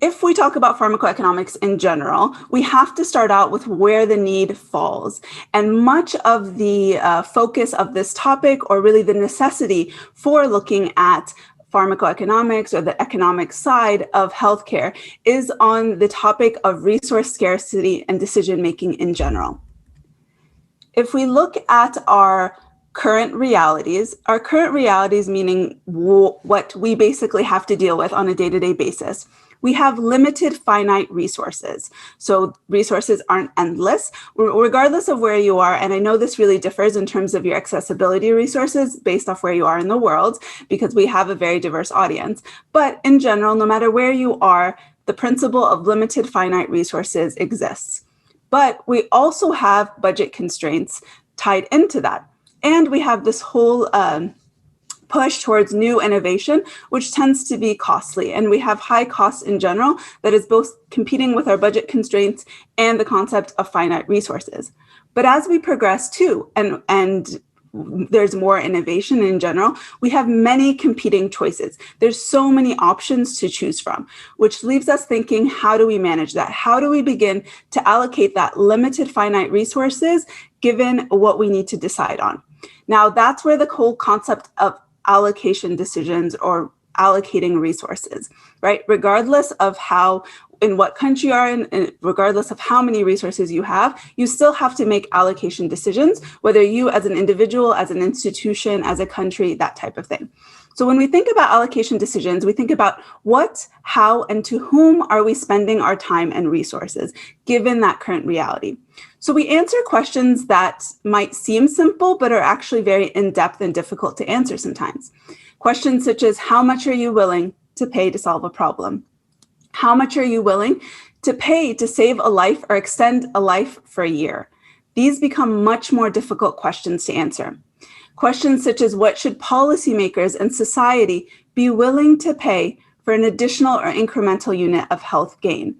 if we talk about pharmacoeconomics in general, we have to start out with where the need falls. And much of the focus of this topic, or really the necessity for looking at pharmacoeconomics or the economic side of healthcare, is on the topic of resource scarcity and decision-making in general. If we look at our current realities meaning what we basically have to deal with on a day-to-day basis, we have limited finite resources. So resources aren't endless, regardless of where you are. And I know this really differs in terms of your accessibility resources based off where you are in the world, because we have a very diverse audience. But in general, no matter where you are, the principle of limited finite resources exists. But we also have budget constraints tied into that. And we have this whole push towards new innovation, which tends to be costly. And we have high costs in general that is both competing with our budget constraints and the concept of finite resources. But as we progress too, and there's more innovation in general, we have many competing choices. There's so many options to choose from, which leaves us thinking, how do we manage that? How do we begin to allocate that limited finite resources given what we need to decide on? Now, that's where the whole concept of allocation decisions or allocating resources, right? Regardless of in what country you are in, and regardless of how many resources you have, you still have to make allocation decisions, whether you as an individual, as an institution, as a country, that type of thing. So when we think about allocation decisions, we think about what, how, and to whom are we spending our time and resources, given that current reality. So we answer questions that might seem simple, but are actually very in-depth and difficult to answer sometimes. Questions such as, how much are you willing to pay to solve a problem? How much are you willing to pay to save a life or extend a life for a year? These become much more difficult questions to answer. Questions such as, what should policymakers and society be willing to pay for an additional or incremental unit of health gain?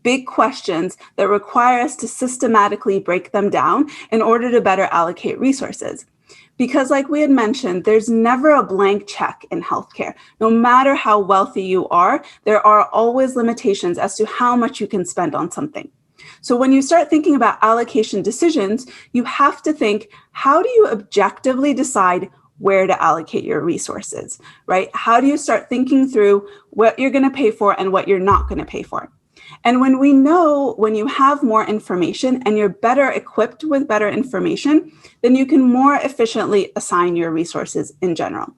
Big questions that require us to systematically break them down in order to better allocate resources. Because like we had mentioned, there's never a blank check in healthcare. No matter how wealthy you are, there are always limitations as to how much you can spend on something. So when you start thinking about allocation decisions, you have to think, how do you objectively decide where to allocate your resources, right? How do you start thinking through what you're going to pay for and what you're not going to pay for? And when you have more information and you're better equipped with better information, then you can more efficiently assign your resources in general.